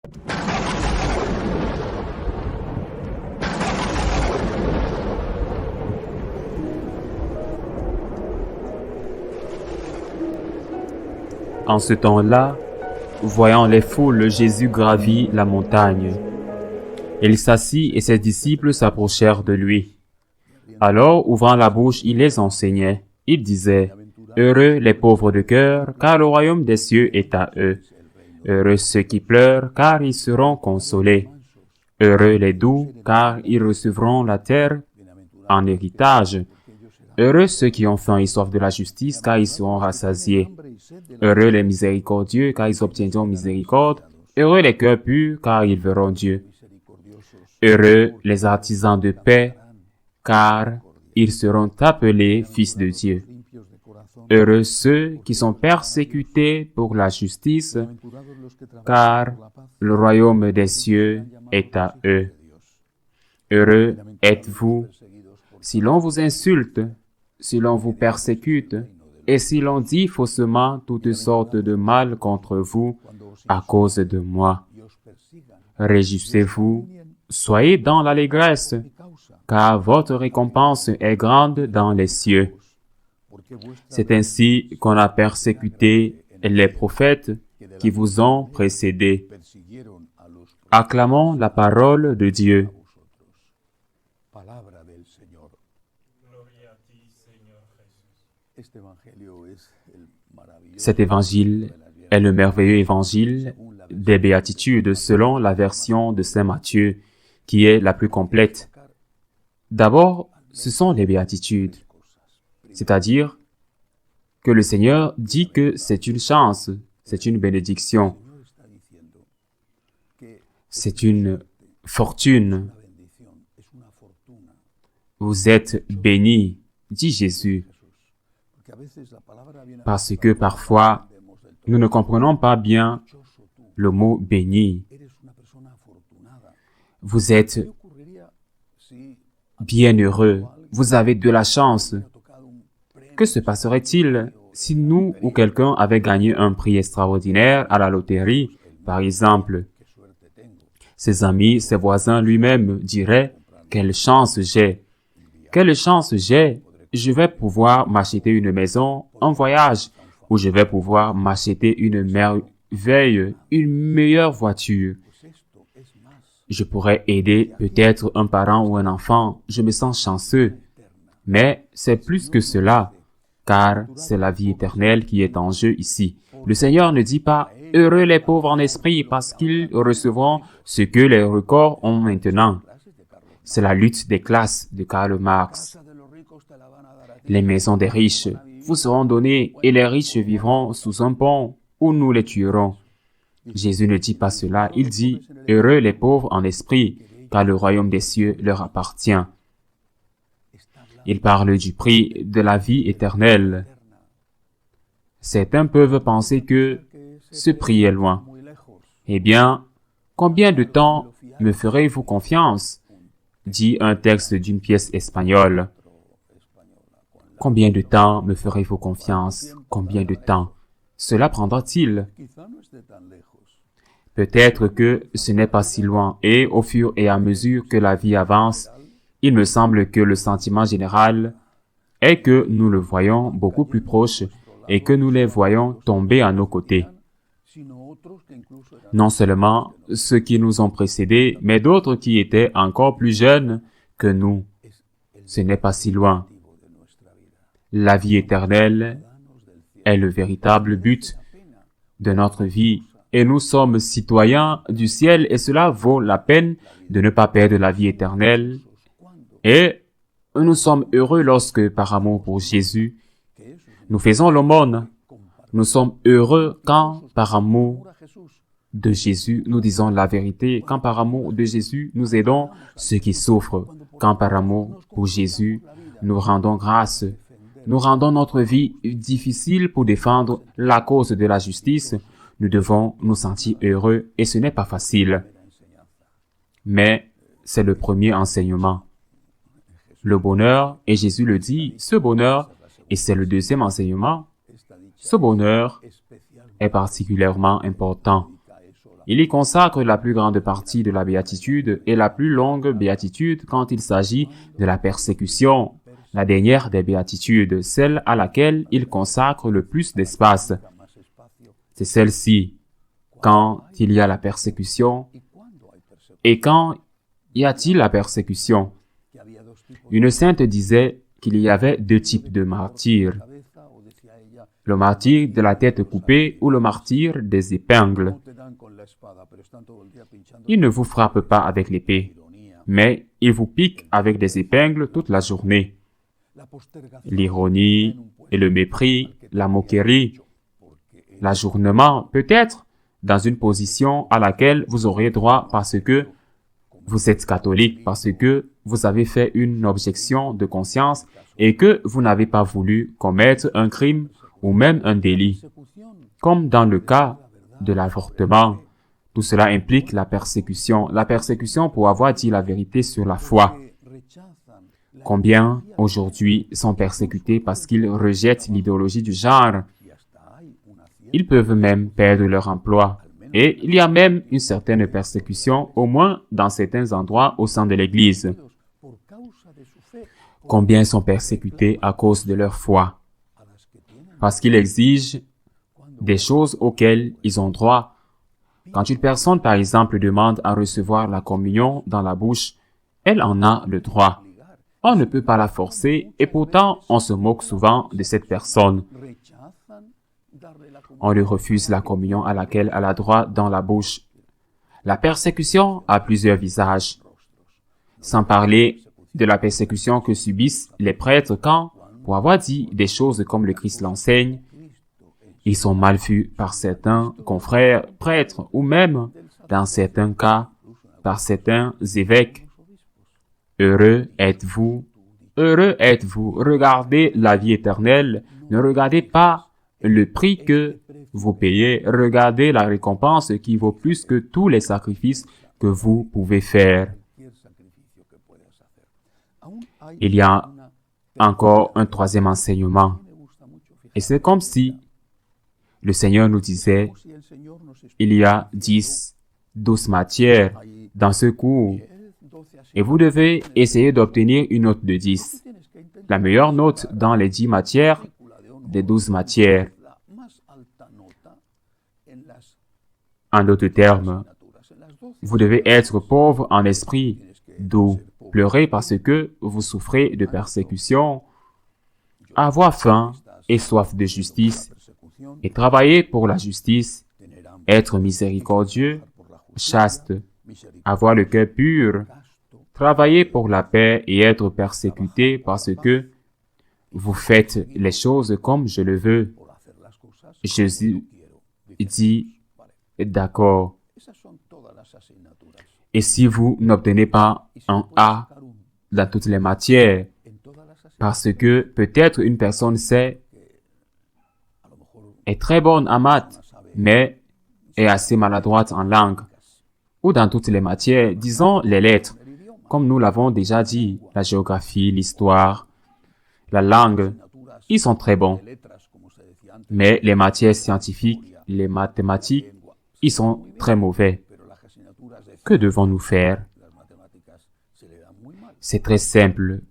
En ce temps-là, voyant les foules, Jésus gravit la montagne. Il s'assit et ses disciples s'approchèrent de lui. Alors, ouvrant la bouche, il les enseignait. Il disait, « Heureux les pauvres de cœur, car le royaume des cieux est à eux. Heureux ceux qui pleurent, car ils seront consolés. Heureux les doux, car ils recevront la terre en héritage. Heureux ceux qui ont faim et soif de la justice, car ils seront rassasiés. Heureux les miséricordieux, car ils obtiendront miséricorde. Heureux les cœurs purs, car ils verront Dieu. Heureux les artisans de paix, car ils seront appelés fils de Dieu. Heureux ceux qui sont persécutés pour la justice, car le royaume des cieux est à eux. Heureux êtes-vous si l'on vous insulte, si l'on vous persécute, et si l'on dit faussement toutes sortes de mal contre vous à cause de moi. Réjouissez-vous, soyez dans l'allégresse, car votre récompense est grande dans les cieux. C'est ainsi qu'on a persécuté les prophètes qui vous ont précédés. Acclamons la parole de Dieu. Cet évangile est le merveilleux évangile des béatitudes selon la version de saint Matthieu, qui est la plus complète. D'abord, ce sont les béatitudes, c'est-à-dire que le Seigneur dit que c'est une chance, c'est une bénédiction, c'est une fortune. Vous êtes bénis, dit Jésus, parce que parfois, nous ne comprenons pas bien le mot béni. Vous êtes bienheureux, vous avez de la chance. Que se passerait-il si nous ou quelqu'un avait gagné un prix extraordinaire à la loterie, par exemple? Ses amis, ses voisins lui-même diraient « Quelle chance j'ai! Quelle chance j'ai! Je vais pouvoir m'acheter une maison, un voyage, ou je vais pouvoir m'acheter une merveille, une meilleure voiture. Je pourrais aider peut-être un parent ou un enfant, je me sens chanceux. Mais c'est plus que cela, car c'est la vie éternelle qui est en jeu ici. Le Seigneur ne dit pas « Heureux les pauvres en esprit parce qu'ils recevront ce que les records ont maintenant ». C'est la lutte des classes de Karl Marx. Les maisons des riches vous seront données et les riches vivront sous un pont où nous les tuerons. Jésus ne dit pas cela, il dit « Heureux les pauvres en esprit, car le royaume des cieux leur appartient ». Il parle du prix de la vie éternelle. Certains peuvent penser que ce prix est loin. Eh bien, combien de temps me ferez-vous confiance? Dit un texte d'une pièce espagnole. Combien de temps me ferez-vous confiance? Combien de temps? Cela prendra-t-il? Peut-être que ce n'est pas si loin et au fur et à mesure que la vie avance, il me semble que le sentiment général est que nous le voyons beaucoup plus proche et que nous les voyons tomber à nos côtés. Non seulement ceux qui nous ont précédés, mais d'autres qui étaient encore plus jeunes que nous. Ce n'est pas si loin. La vie éternelle est le véritable but de notre vie et nous sommes citoyens du ciel et cela vaut la peine de ne pas perdre la vie éternelle. Et nous sommes heureux lorsque, par amour pour Jésus, nous faisons l'aumône. Nous sommes heureux quand, par amour de Jésus, nous disons la vérité. Quand, par amour de Jésus, nous aidons ceux qui souffrent. Quand, par amour pour Jésus, nous rendons grâce. Nous rendons notre vie difficile pour défendre la cause de la justice. Nous devons nous sentir heureux et ce n'est pas facile. Mais c'est le premier enseignement. Le bonheur, et Jésus le dit, ce bonheur, et c'est le deuxième enseignement, ce bonheur est particulièrement important. Il y consacre la plus grande partie de la béatitude et la plus longue béatitude quand il s'agit de la persécution, la dernière des béatitudes, celle à laquelle il consacre le plus d'espace. C'est celle-ci, quand il y a la persécution, et quand y a-t-il la persécution? Une sainte disait qu'il y avait deux types de martyrs. Le martyr de la tête coupée ou le martyr des épingles. Il ne vous frappe pas avec l'épée, mais il vous pique avec des épingles toute la journée. L'ironie et le mépris, la moquerie, l'ajournement, peut-être dans une position à laquelle vous aurez droit parce que vous êtes catholique, parce que vous avez fait une objection de conscience et que vous n'avez pas voulu commettre un crime ou même un délit. Comme dans le cas de l'avortement, tout cela implique la persécution pour avoir dit la vérité sur la foi. Combien aujourd'hui sont persécutés parce qu'ils rejettent l'idéologie du genre? Ils peuvent même perdre leur emploi. Et il y a même une certaine persécution, au moins dans certains endroits au sein de l'Église. Combien sont persécutés à cause de leur foi? Parce qu'ils exigent des choses auxquelles ils ont droit. Quand une personne, par exemple, demande à recevoir la communion dans la bouche, elle en a le droit. On ne peut pas la forcer et pourtant on se moque souvent de cette personne. On lui refuse la communion à laquelle elle a droit dans la bouche. La persécution a plusieurs visages. Sans parler de la persécution que subissent les prêtres quand, pour avoir dit des choses comme le Christ l'enseigne, ils sont mal vus par certains confrères prêtres ou même, dans certains cas, par certains évêques. Heureux êtes-vous, regardez la vie éternelle, ne regardez pas le prix que vous payez, regardez la récompense qui vaut plus que tous les sacrifices que vous pouvez faire. Il y a encore un troisième enseignement. Et c'est comme si le Seigneur nous disait, il y a 12 matières dans ce cours. Et vous devez essayer d'obtenir une note de 10. La meilleure note dans les 10 matières, des 12 matières. En d'autres termes, vous devez être pauvre en esprit, doux, pleurer parce que vous souffrez de persécution, avoir faim et soif de justice, et travailler pour la justice, être miséricordieux, chaste, avoir le cœur pur, travailler pour la paix et être persécuté parce que vous faites les choses comme je le veux. Jésus dit, d'accord. Et si vous n'obtenez pas un A dans toutes les matières, parce que peut-être une personne est très bonne en maths, mais est assez maladroite en langue, ou dans toutes les matières, disons les lettres, comme nous l'avons déjà dit, la géographie, l'histoire, la langue, ils sont très bons. Mais les matières scientifiques, les mathématiques, ils sont très mauvais. Que devons-nous faire? C'est très simple.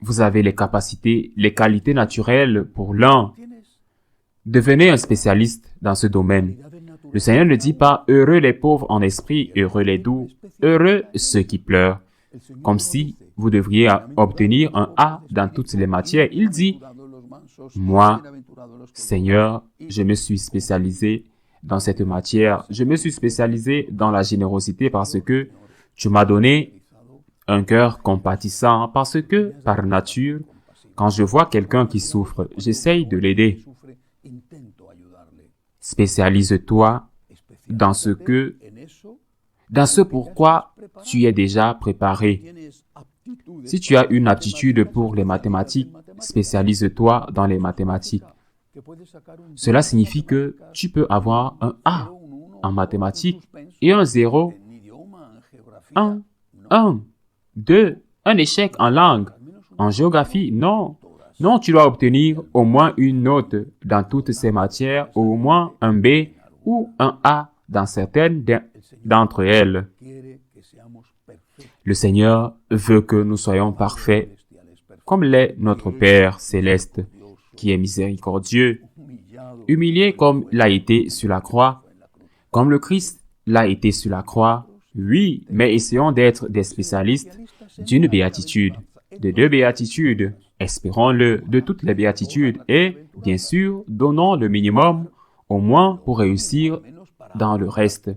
Vous avez les capacités, les qualités naturelles pour l'un. Devenez un spécialiste dans ce domaine. Le Seigneur ne dit pas « heureux les pauvres en esprit, heureux les doux, heureux ceux qui pleurent ». Comme si vous devriez obtenir un A dans toutes les matières. Il dit « moi, Seigneur, je me suis spécialisé dans cette matière. Je me suis spécialisé dans la générosité parce que tu m'as donné un cœur compatissant, parce que, par nature, quand je vois quelqu'un qui souffre, j'essaye de l'aider. Spécialise-toi dans ce pourquoi tu es déjà préparé. Si tu as une aptitude pour les mathématiques, spécialise-toi dans les mathématiques. Cela signifie que tu peux avoir un A en mathématiques et un 0, 1, 2, un échec en langue. En géographie, non. Non, tu dois obtenir au moins une note dans toutes ces matières, au moins un B ou un A dans certaines d'entre elles. Le Seigneur veut que nous soyons parfaits, comme l'est notre Père céleste, qui est miséricordieux, humilié comme l'a été sur la croix, comme le Christ l'a été sur la croix. Oui, mais essayons d'être des spécialistes d'une béatitude, de deux béatitudes. Espérons-le de toutes les béatitudes et, bien sûr, donnons le minimum, au moins pour réussir dans le reste.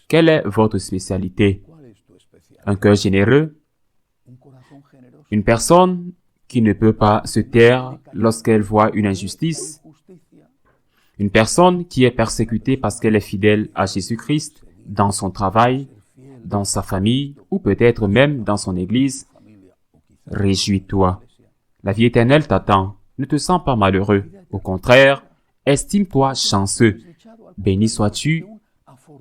Quelle est votre spécialité? Un cœur généreux? Une personne qui ne peut pas se taire lorsqu'elle voit une injustice? Une personne qui est persécutée parce qu'elle est fidèle à Jésus-Christ dans son travail, dans sa famille ou peut-être même dans son église? Réjouis-toi. La vie éternelle t'attend. Ne te sens pas malheureux. Au contraire, estime-toi chanceux. Béni sois-tu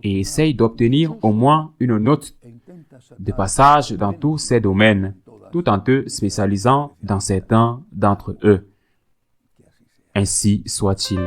et essaye d'obtenir au moins une note de passage dans tous ces domaines, tout en te spécialisant dans certains d'entre eux. Ainsi soit-il.